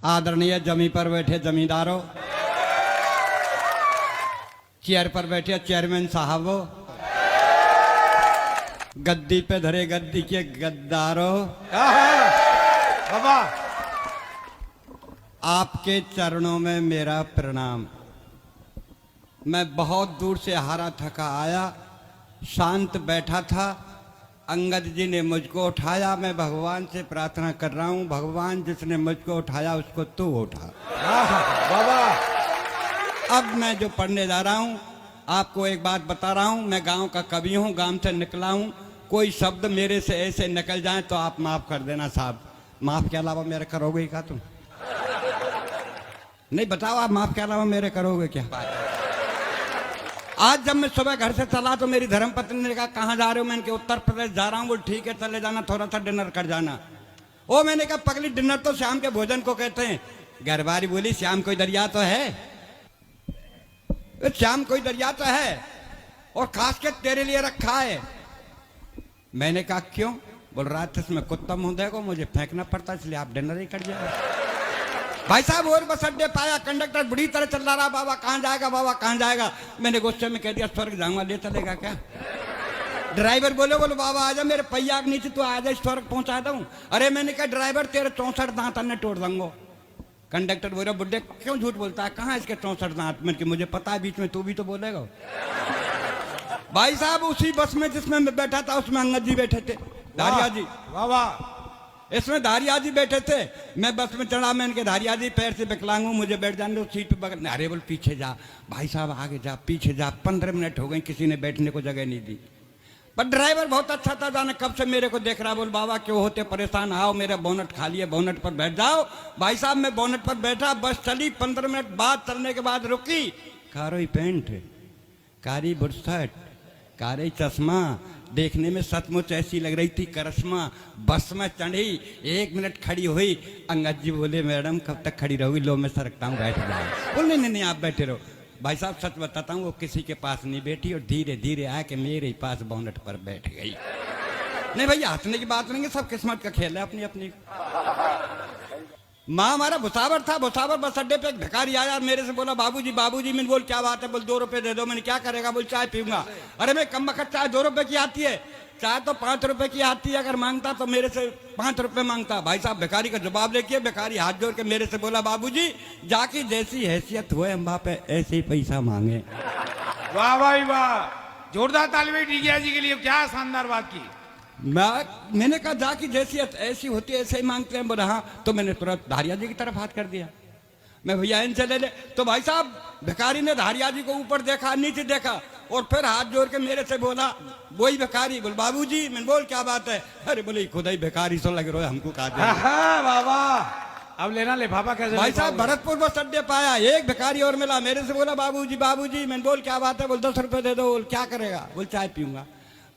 आदरणीय जमी पर बैठे जमींदारों, चेयर पर बैठे चेयरमैन साहबों, गद्दी पे धरे गद्दी के गद्दारों, बाबा आपके चरणों में मेरा प्रणाम। मैं बहुत दूर से हारा थका आया, शांत बैठा था। अंगद जी ने मुझको उठाया। मैं भगवान से प्रार्थना कर रहा हूँ, भगवान जिसने मुझको उठाया उसको तू उठा। बाबा अब मैं जो पढ़ने जा रहा हूँ, आपको एक बात बता रहा हूँ। मैं गांव का कवि हूँ, गांव से निकला हूँ। कोई शब्द मेरे से ऐसे निकल जाए तो आप माफ कर देना साहब। माफ के अलावा मेरे करोगे ही क्या तुम? नहीं बताओ, आप माफ के अलावा मेरे करोगे क्या? आज जब मैं सुबह घर से चला तो मेरी धर्मपत्नी ने कहा कहाँ जा रहे हो? मैंने कहा उत्तर प्रदेश जा रहा हूँ। बोल ठीक है चले जाना, थोड़ा सा डिनर कर जाना। ओ मैंने कहा पगली, डिनर तो शाम के भोजन को कहते हैं। घरवारी बोली शाम कोई दरिया तो है, शाम कोई दरिया तो है और खास के तेरे लिए रखा है। मैंने कहा क्यों? बोल रात में कुत्ता मुंह देखो, मुझे फेंकना पड़ता इसलिए आप डिनर ही कर जाए। भाई साहब और बस अड्डे पाया, कंडक्टर बुरी तरह चल रहा, बाबा कहाँ जाएगा, बाबा कहाँ जाएगा। मैंने गुस्से में कह दिया स्वर्ग जाऊंगा, ले चलेगा क्या? ड्राइवर बोलो बाबा आजा, मेरे पहिया के नीचे तू आजा, स्वर्ग पहुंचा दूं। अरे मैंने कहा ड्राइवर तेरे 64 दांत अन्य तोड़ दूंगा। कंडक्टर बोल रहा बुड्ढे क्यों झूठ बोलता है, कहाँ इसके 64 दांत? मैंने कि मुझे पता है, बीच में तू भी तो बोलेगा। भाई साहब उसी बस में जिसमें मैं बैठा था उसमें अंगद जी बैठे थे, धारिया जी। बाबा इसमें धारिया जी बैठे थे। मैं बस में चढ़ा, मैं इनके धारिया जी पैर से विकलांग हूँ, मुझे बैठ जाने दो सीट पे बगल। अरे बोल पीछे जा भाई साहब, आगे जा पीछे जा। 15 मिनट हो गए किसी ने बैठने को जगह नहीं दी। पर ड्राइवर बहुत अच्छा था, जाने कब से मेरे को देख रहा। बोल बाबा क्यों होते परेशान, आओ मेरा बोनट खाली है, बोनट पर बैठ जाओ। भाई साहब मैं बोनट पर बैठा, बस चली। 15 मिनट बाद चलने के बाद रुकी। कारोई पेंट, कारी बुरसट, कारी चश्मा, देखने में सचमुच ऐसी लग रही थी करिश्मा। बस में चढ़ी, 1 मिनट खड़ी हुई। अंगद जी बोले मैडम कब तक खड़ी रहोगी? लो मैं सरकता हूँ, बैठ जाओ। बोल नहीं आप बैठे रहो। भाई साहब सच बताता हूँ, वो किसी के पास नहीं बैठी और धीरे धीरे आके मेरे ही पास बोनट पर बैठ गई। नहीं भैया हंसने की बात नहीं है, सब किस्मत का खेल है अपनी अपनी। माँ हमारा भुसावर था, भुसावर बस अड्डे पे एक भिखारी आया, मेरे से बोला बाबूजी बाबूजी। मैंने बोल क्या बात है? बोल 2 रुपए दे दो। मैंने क्या करेगा? बोल चाय पीऊंगा। अरे मैं कम वक्त चाय 2 रुपए की आती है, चाय तो 5 रुपए की आती है। अगर मांगता तो मेरे से 5 रुपए मांगता। भाई साहब भिखारी का जवाब देखिए, भिखारी हाथ जोड़ के मेरे से बोला बाबूजी जाकी जैसी हैसियत हुए अम्बा पे ऐसे ही पैसा मांगे। वाह भाई वाह, जोरदार तालियां टीकिया जी के लिए, क्या शानदार बात की। मैंने कहा जाकी जैसी ऐसी होती है ऐसे ही मांगते हैं। बोला हाँ। तो मैंने तुरंत धारिया जी की तरफ हाथ कर दिया, मैं भैया इनसे ले ले। तो भाई साहब भिखारी ने धारिया जी को ऊपर देखा नीचे देखा और फिर हाथ जोड़ के मेरे से बोला, वही भिखारी, बोल बाबूजी। मैंने बोल क्या बात है? अरे बोले खुदा ही भिखारी सो लग रहा है, हमको कहा बाबा अब लेना लिफाफा कैसे? भाई साहब भरतपुर बस अड्डे पाया, एक भिखारी और मिला, मेरे से बोला बाबूजी बाबूजी। मैंने बोल क्या बात है? बोल 10 रुपए दे दो। बोल क्या करेगा? बोल चाय पीऊंगा।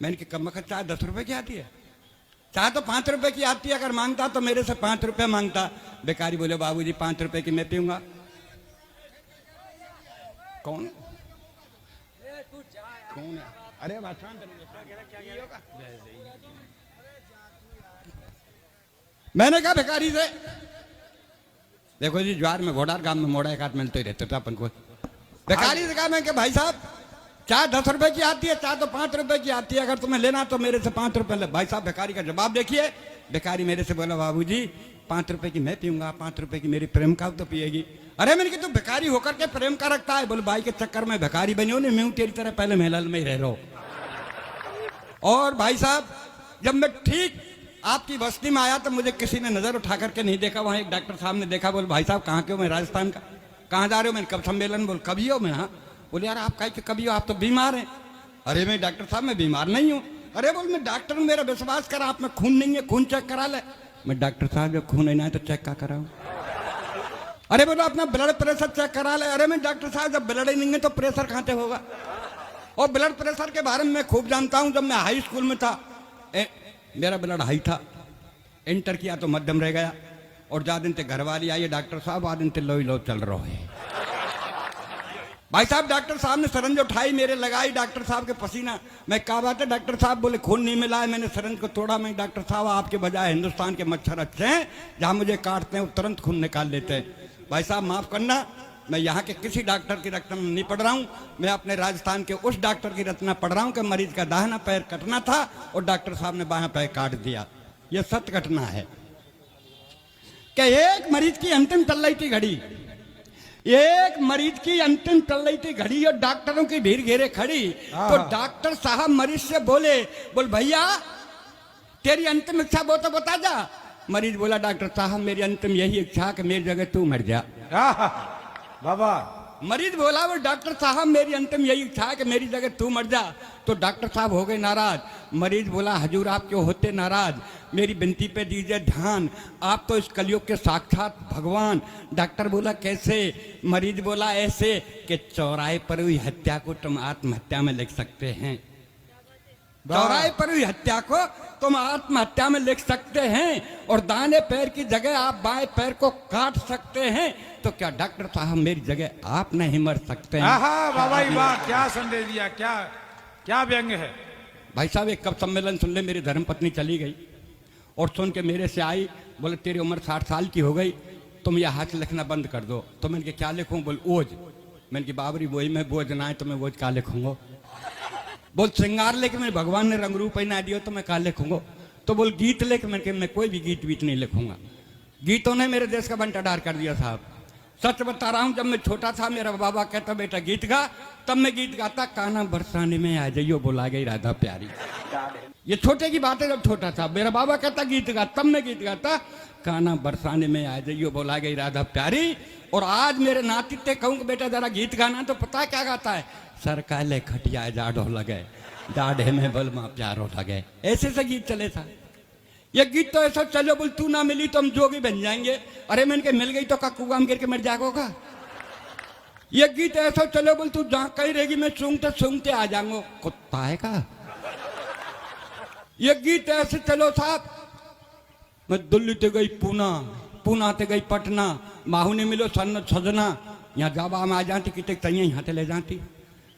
मैंने कि कम वक्त चाय 10 रुपए की आती है, चाय तो 5 रुपए की आती है। अगर मांगता तो मेरे से 5 रुपए मांगता। भिखारी बोले बाबूजी 5 रुपए की मैं पीऊंगा। कौन कौन है? अरे मैंने कहा भिखारी से, देखो जी ज्वार में घोड़ार गांव में मोड़ा एक हाथ मिलते ही रहते थे अपन को। भिखारी से कहा मैं कि भाई साहब चाय 10 रुपए की आती है, चाय तो 5 रुपए की आती है, अगर तुम्हें लेना तो मेरे से 5 रुपए ले। भाई साहब भिखारी का जवाब देखिए, भिखारी मेरे से बोला बाबूजी 5 रुपए की मैं पीऊंगा, 5 रुपए की मेरी प्रेम का तो पिएगी। अरे मैंने कि तू भिखारी होकर के प्रेम का रखता है? बोले भाई के चक्कर में भिखारी बनी हो नहीं, मैं तेरी तरह पहले महलाल में ही रह लो। और भाई साहब जब मैं ठीक आपकी बस्ती में आया तो मुझे किसी ने नजर उठा करके नहीं देखा, वहां एक डॉक्टर साहब ने देखा। बोले भाई साहब कहाँ के हो? मैं राजस्थान का। कहाँ जा रहे हो? मैंने कब सम्मेलन। बोल कभी हो? मैं हाँ। बोले यार आप कहीं कभी हो, आप तो बीमार हैं। अरे मैं डॉक्टर साहब मैं बीमार नहीं हूँ। अरे बोल मैं डॉक्टर हूँ, मेरा विश्वास करा, आप में खून नहीं है, खून चेक करा ले। मैं डॉक्टर साहब जब खून नहीं है तो चेक क्या कराऊं? अरे बोलो अपना ब्लड प्रेशर चेक करा ले। अरे मैं डॉक्टर साहब जब ब्लड ही नहीं है तो प्रेशर कहाँ से होगा? और ब्लड प्रेशर के बारे में मैं खूब जानता हूँ। जब मैं हाई स्कूल में था मेरा ब्लड हाई था, इंटर किया तो मध्यम रह गया, और जा दिन ते घर वाली आई डॉक्टर साहब आ दिन ते लो चल रहा है। भाई साहब डॉक्टर साहब ने सरंज उठाई, मेरे लगाई, डॉक्टर साहब के पसीना। मैं कहा बात है डॉक्टर साहब? बोले खून नहीं मिला है, मैंने सरंज को तोड़ा। मैं डॉक्टर साहब आपके बजाय हिंदुस्तान के मच्छर अच्छे हैं, जहां मुझे काटते हैं वो तुरंत खून निकाल लेते हैं। भाई साहब माफ करना, मैं यहाँ के किसी डॉक्टर की रचना नहीं पढ़ रहा हूँ, मैं अपने राजस्थान के उस डॉक्टर की रचना पढ़ रहा हूँ कि मरीज का दाहिना पैर कटना था और डॉक्टर साहब ने बायां पैर काट दिया। यह सत्य घटना है कि एक मरीज की अंतिम चल रही थी घड़ी, एक मरीज की अंतिम चल रही थी घड़ी और डॉक्टरों की भीड़ घेरे खड़ी। तो डॉक्टर साहब मरीज से बोले, बोल भैया तेरी अंतिम इच्छा वो तो बता जा। मरीज बोला डॉक्टर साहब मेरी अंतिम यही इच्छा कि मेरी जगह तू मर जा। बाबा मरीज बोला वो डॉक्टर साहब मेरी अंतिम यही इच्छा है कि मेरी जगह तू मर जा। तो डॉक्टर साहब हो गए नाराज। मरीज बोला हजूर आप क्यों होते नाराज, मेरी विनती पे दीजिए ध्यान, आप तो इस कलयुग के साक्षात भगवान। डॉक्टर बोला कैसे? मरीज बोला ऐसे कि चौराहे पर हुई हत्या को तुम आत्महत्या में लिख सकते हैं, चौराहे पर हुई हत्या को तुम आत्महत्या में लिख सकते हैं और दाहिने पैर की जगह आप बाएं पैर को काट सकते हैं। तो क्या डॉक्टर साहब मेरी जगह आप नहीं मर सकते हैं? बाबा वाह, क्या संदेश दिया, क्या क्या व्यंग है। भाई साहब एक कब सम्मेलन सुन ले, मेरी धर्मपत्नी चली गई और सुन के मेरे से आई, बोले तेरी उम्र 60 साल की हो गई, तुम यह हाथ लिखना बंद कर दो। तो मैंने क्या लिखूं? बोल ओज। मैंने की बाबरी वही में बोझ ना है तो मैं ओज क्या लिखूंगा? बोल श्रृंगार लेके मैं भगवान ने रंग रूप पहना दिया तो मैं क्या लिखूंगा? तो बोल गीत लेके मैं कोई भी गीत वीत नहीं लिखूंगा। गीतों ने मेरे देश का बंटाढार कर दिया साहब। सच बता रहा हूं, जब मैं छोटा था मेरा बाबा कहता बेटा गीत गा, तब मैं गीत गाता काना बरसाने में आ जाइयो बोला गई राधा प्यारी। ये छोटे की बात है, जब छोटा था मेरा बाबा कहता गीत गा, तब मैं गीत गाता काना बरसाने में आ जाइयो बोला गई राधा प्यारी। और आज मेरे नातित्य कहूँ कि बेटा जरा गीत गाना, तो पता क्या गाता है? सर काले खटिया जाडो लगे, दाढ़े में बलमा प्यारो लगे। ऐसे से गीत चले था। ये गीत तो ऐसा चलो बोल तू ना मिली तो हम जोगी बन जाएंगे। अरे मैंने मिल गई तो का कुआं में गिर के मर जाएगा। ये गीत ऐसा चलो बोल तू जहां कहीं रहेगी मैं सूंघते आ जाऊंगा, कुत्ता है का। ये गीत ऐसे चलो साहब, मैं दिल्ली ते गई पूना ते गई पटना, माहू ने मिलो सजना, यहाँ जावा में आ जाती कितने तैयार यहाँ ते ले जाती।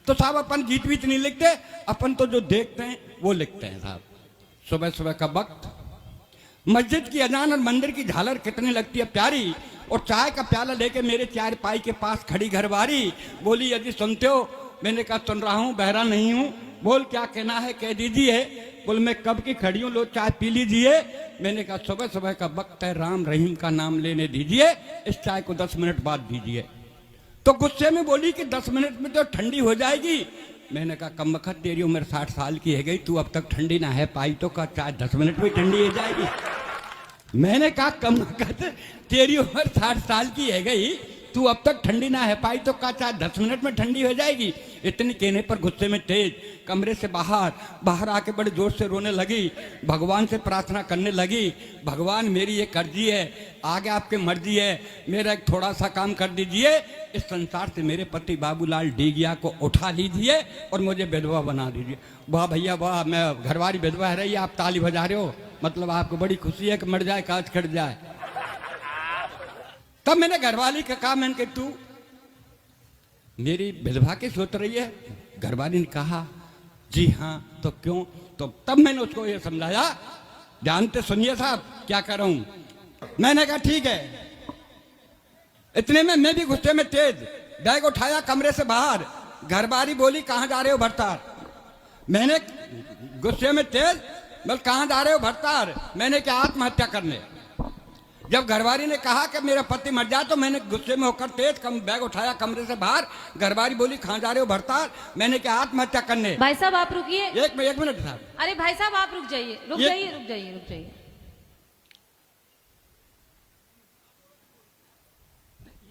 तो साहब अपन गीत वीत नहीं लिखते, अपन तो जो देखते हैं वो लिखते हैं साहब। सुबह सुबह का वक्त, मस्जिद की अजान और मंदिर की झालर कितनी लगती है प्यारी, और चाय का प्याला लेके मेरे चार पाई के पास खड़ी घरवारी। बोली यदि सुनते हो? मैंने कहा सुन रहा हूँ, बहरा नहीं हूँ। बोल क्या कहना है कह दीजिए। बोल मैं कब की खड़ी हूँ, लो चाय पी लीजिए। मैंने कहा सुबह सुबह का वक्त है, राम रहीम का नाम लेने दीजिए, इस चाय को 10 मिनट बाद दीजिए। तो गुस्से में बोली कि 10 मिनट में तो ठंडी हो जाएगी। मैंने कहा कम वक्त तेरी उम्र 60 साल की है गई, तू अब तक ठंडी ना है पाई तो का चाय 10 मिनट में ठंडी हो जाएगी। मैंने कहा कम वक्त तेरी उम्र 60 साल की है गई, तू अब तक ठंडी ना है पाई तो का चाय 10 मिनट में ठंडी हो जाएगी। इतनी कहने पर गुस्से में तेज कमरे से बाहर आके बड़े जोर से रोने लगी, भगवान से प्रार्थना करने लगी, भगवान मेरी ये कर्जी है, आगे आपकी मर्जी है, मेरा एक थोड़ा सा काम कर दीजिए, इस संसार से मेरे पति बाबूलाल डीगिया को उठा लीजिए और मुझे विधवा बना दीजिए। वाह भैया वाह, मैं घरवाली विधवा है रही, आप ताली बजा रहे हो, मतलब आपको बड़ी खुशी है कि मर जाए काज कट जाए। तब मैंने घरवाली का कहा, मैंने कहा तू मेरी विधवा की सोच रही है? घरवाली ने कहा जी हाँ। तो क्यों? तो तब मैंने उसको ये समझाया, जानते सुनिए साहब क्या कर रहा हूं। मैंने कहा ठीक है। इतने में मैं भी गुस्से में तेज बैग उठाया कमरे से बाहर, घरवाली बोली कहां जा रहे हो भरतार? मैंने गुस्से में तेज बोल कहां जा रहे हो भरतार? मैंने क्या आत्महत्या करने? जब घरवाली ने कहा कि मेरा पति मर जाए तो मैंने गुस्से में होकर तेज बैग उठाया कमरे से बाहर, घरवाली बोली कहां जा रहे हो भरतार? मैंने क्या आत्महत्या करने? भाई साहब आप रुकिए, एक मिनट साहब। अरे भाई साहब आप रुक जाइए, रुक जाइए।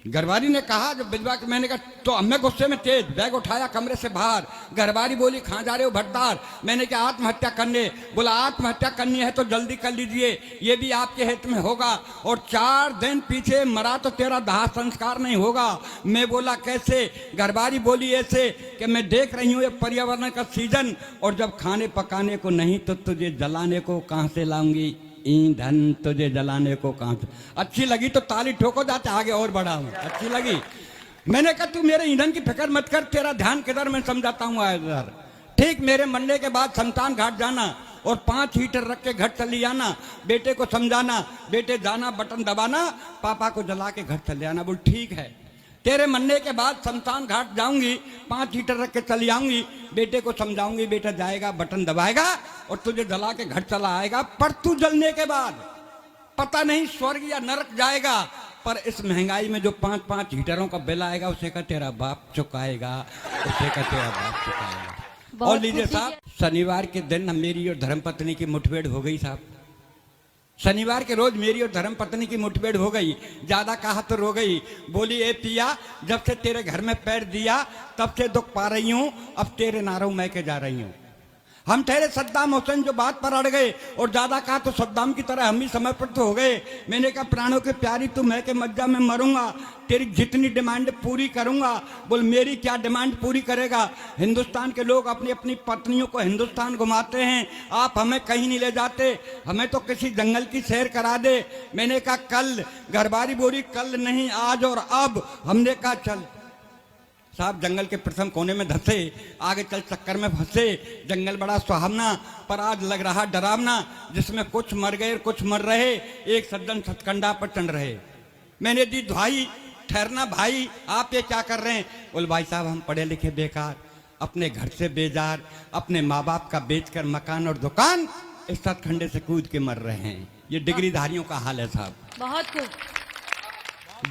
घरवाली ने कहा जब विधवा के, मैंने कहा तो मैं गुस्से में तेज बैग उठाया कमरे से बाहर, घरवाली बोली कहां जा रहे हो भरतार? मैंने कहा आत्महत्या करने। बोला आत्महत्या करनी है तो जल्दी कर लीजिए, ये भी आपके हित में होगा, और 4 दिन पीछे मरा तो तेरा दाह संस्कार नहीं होगा। मैं बोला कैसे? घरवाली बोली ऐसे कि मैं देख रही हूँ ये पर्यावरण का सीजन, और जब खाने पकाने को नहीं तो तुझे जलाने को कहां से लाऊंगी? ईंधन तुझे जलाने को कहां से? अच्छी लगी तो ताली ठोको, जाते आगे और बढ़ाऊं। अच्छी लगी मैंने कहा तू मेरे ईंधन की फिक्र मत कर, तेरा ध्यान किधर, मैं समझाता हूँ इधर। ठीक मेरे मरने के बाद शमशान घाट जाना और 5 हीटर रख के घर चली आना, बेटे को समझाना, बेटे जाना बटन दबाना, पापा को जला के घर चले आना। बोल ठीक है, तेरे मरने के बाद शमशान घाट जाऊंगी, 5 हीटर रख के चली आऊंगी, बेटे को समझाऊंगी, बेटा जाएगा बटन दबाएगा और तुझे जला के घर चला आएगा। पर तू जलने के बाद पता नहीं स्वर्ग या नरक जाएगा, पर इस महंगाई में जो 5-5 हीटरों का बिल आएगा उसे का तेरा बाप चुकाएगा, उसे का तेरा बाप चुकाएगा। बहुत और लीजिए खुशी साहब, शनिवार के दिन मेरी और धर्मपत्नी की मुठभेड़ हो गई साहब। शनिवार के रोज मेरी और धर्मपत्नी की मुठभेड़ हो गई, ज्यादा कहा तो रो गई। बोली ए पिया, जब से तेरे घर में पैर दिया तब से दुख पा रही हूं, अब तेरे नारों मैं के जा रही हूं। हम ठहरे सद्दाम हुसैन जो बात पर अड़ गए, और ज्यादा कहा तो सद्दाम की तरह हम भी समर्पित हो गए। मैंने कहा प्राणों के प्यारी तू मैं के मज्जा में मरूंगा, तेरी जितनी डिमांड पूरी करूंगा। बोल मेरी क्या डिमांड पूरी करेगा? हिंदुस्तान के लोग अपनी अपनी पत्नियों को हिंदुस्तान घुमाते हैं, आप हमें कहीं नहीं ले जाते, हमें तो किसी जंगल की सैर करा दे। मैंने कहा कल, घरबारी बोली कल नहीं आज और अब। हमने कहा चल साहब, जंगल के प्रथम कोने में धंसे, आगे चल चक्कर में फंसे। जंगल बड़ा सुहावना पर आज लग रहा डरावना, जिसमें कुछ मर गए और कुछ मर रहे, एक सज्जन सतकंडा पर टन रहे। मैंने दी दुहाई, ठहरना भाई, आप ये क्या कर रहे हैं? बोल भाई साहब हम पढ़े लिखे बेकार, अपने घर से बेजार, अपने माँ बाप का बेचकर मकान और दुकान इस सतखंडे से कूद के मर रहे हैं। ये डिग्रीधारियों का हाल है साहब। बहुत खूब।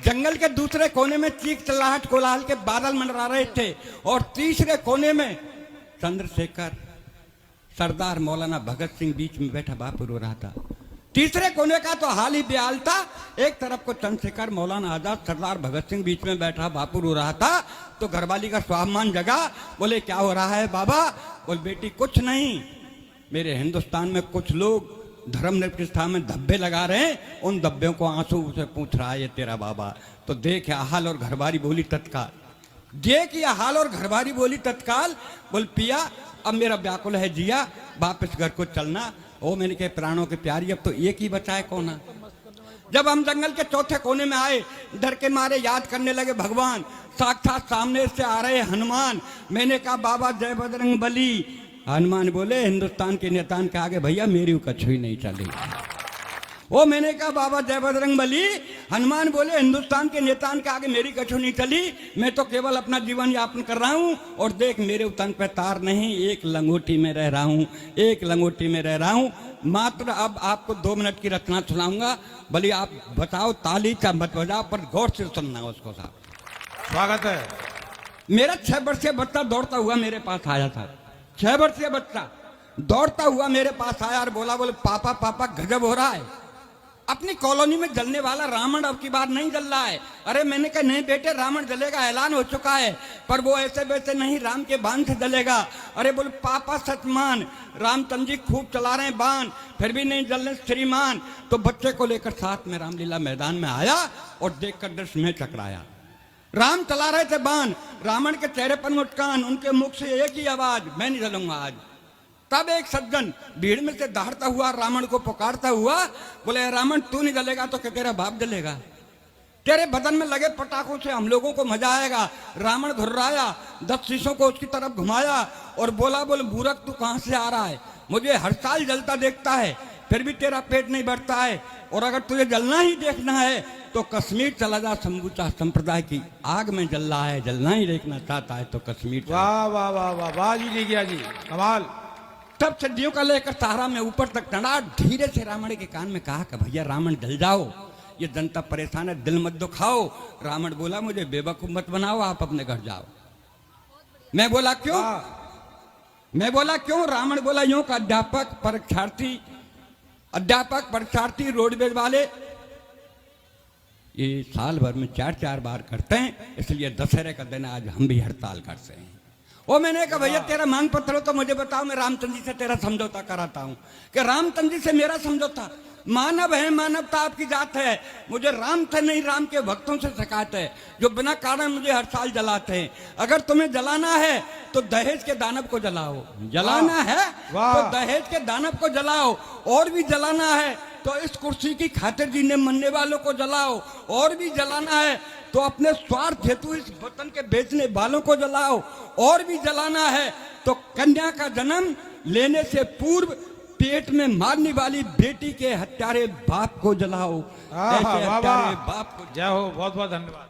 जंगल के दूसरे कोने में चीख चिल्लाहट कोलाहल के बादल मंडरा रहे थे, और तीसरे कोने में चंद्रशेखर, सरदार मौलाना भगत सिंह बीच में बैठा बापू रो रहा था। तीसरे कोने का तो हाल ही बेहाल था, एक तरफ को चंद्रशेखर, मौलाना आजाद, सरदार भगत सिंह बीच में बैठा बापू रो रहा था। तो घरवाली का स्वाभिमान जगा, बोले क्या हो रहा है बाबा? बोल बेटी कुछ नहीं, मेरे हिंदुस्तान में कुछ लोग धर्मनिरपेक्षता में धब्बे लगा रहे हैं, उन धब्बों को आंसू से पूछ रहा है ये तेरा बाबा। तो देख या हाल और घरबारी बोली तत्काल, देख या हाल और घरबारी बोली तत्काल। बोल पिया अब मेरा व्याकुल है जिया, वापस घर को चलना। ओ मैंने कहा प्राणों के प्यारी, अब तो एक ही बचा है कोना। जब हम जंगल के चौथे कोने में आए, डर के मारे याद करने लगे भगवान, साक्षात सामने से आ रहे हनुमान। मैंने कहा बाबा जय बजरंग बली। हनुमान बोले हिंदुस्तान के नेतान के आगे भैया मेरी कछु ही नहीं चली। वो मैंने कहा बाबा जय बजरंग बली। हनुमान बोले हिंदुस्तान के नेतान के आगे मेरी कछु नहीं चली, मैं तो केवल अपना जीवन यापन कर रहा हूँ। और देख मेरे तन पे तार नहीं, एक लंगोटी में रह रहा हूँ, एक लंगोटी में रह रहा हूँ। मात्र अब आपको 2 मिनट की रचना सुनाऊंगा, भले आप बताओ ताली चाहे मत बजाओ, पर गौर से सुनना उसको साहब। स्वागत है। मेरा 6 वर्षीय बच्चा दौड़ता हुआ मेरे पास आया था। 6 वर्षीय बच्चा दौड़ता हुआ मेरे पास आया और बोला, बोले पापा पापा गजब हो रहा है, अपनी कॉलोनी में जलने वाला रावण अब की बार नहीं जल रहा है। अरे मैंने कहा नहीं बेटे, रावण जलेगा, ऐलान हो चुका है, पर वो ऐसे वैसे नहीं, राम के बाण से जलेगा। अरे बोले पापा सच मान, रामचंद्र जी खूब चला रहे हैं बाण, फिर भी नहीं जल रहे श्रीमान। तो बच्चे को लेकर साथ में रामलीला मैदान में आया और देखकर दृश्य में चकराया। राम चला रहे थे बाण, रावण के चेहरे पर मुस्कान, उनके मुख से एक ही आवाज, मैं नहीं जलूंगा आज। तब एक सज्जन भीड़ में से दहाड़ता हुआ रावण को पुकारता हुआ बोले, रावण तू नहीं जलेगा तो क्या तेरा बाप जलेगा? तेरे बदन में लगे पटाखों से हम लोगों को मजा आएगा। रावण घुर्राया, 10 शीशों को उसकी तरफ घुमाया और बोला, बोले मूर्ख तू कहां से आ रहा है? मुझे हर साल जलता देखता है, फिर भी तेरा पेट नहीं बढ़ता है, और अगर तुझे जलना ही देखना है तो कश्मीर चला जा, संबुचा संप्रदाय की आग में जल रहा है, जलना ही देखना चाहता है तो कश्मीर। वाह वाह वाह वाह वाह जी, ले गया जी, कमाल। तब सड्डियों का लेकर सहारा में ऊपर तक टंडा, धीरे से रावण के कान में कहा कि भैया रावण जल जाओ, ये जनता परेशान है, दिल मत दुखाओ। रावण बोला मुझे बेवकूफ मत बनाओ, आप अपने घर जाओ। मैं बोला क्यों? मैं बोला क्यों? रावण बोला यूं का अध्यापक परीक्षार्थी रोडवेज वाले ये साल भर में 4-4 बार करते हैं, इसलिए दशहरे का दिन आज हम भी हड़ताल करते हैं। वो मैंने कहा भैया तेरा मांग पत्र हो तो मुझे बताओ, मैं रामचंद्र जी से तेरा समझौता कराता हूं। कि रामचंद्र जी से मेरा समझौता? मानव है, मानवता आपकी जात है, मुझे राम से नहीं राम के भक्तों से शिकायत है जो बिना कारण मुझे हर साल जलाते हैं। अगर तुम्हें जलाना है तो दहेज के दानव को जलाओ, जलाना है तो दहेज के दानव को जलाओ, और भी जलाना है तो इस कुर्सी की खातिर जीने मरने वालों को जलाओ, और भी जलाना है तो अपने स्वार्थ हेतु इस वतन के बेचने वालों को जलाओ, और भी जलाना है तो कन्या का जन्म लेने से पूर्व पेट में मारने वाली बेटी के हत्यारे बाप को जलाओ। आहा, ऐसे वाह, हत्यारे वाह। बाप को जय हो, बहुत बहुत धन्यवाद।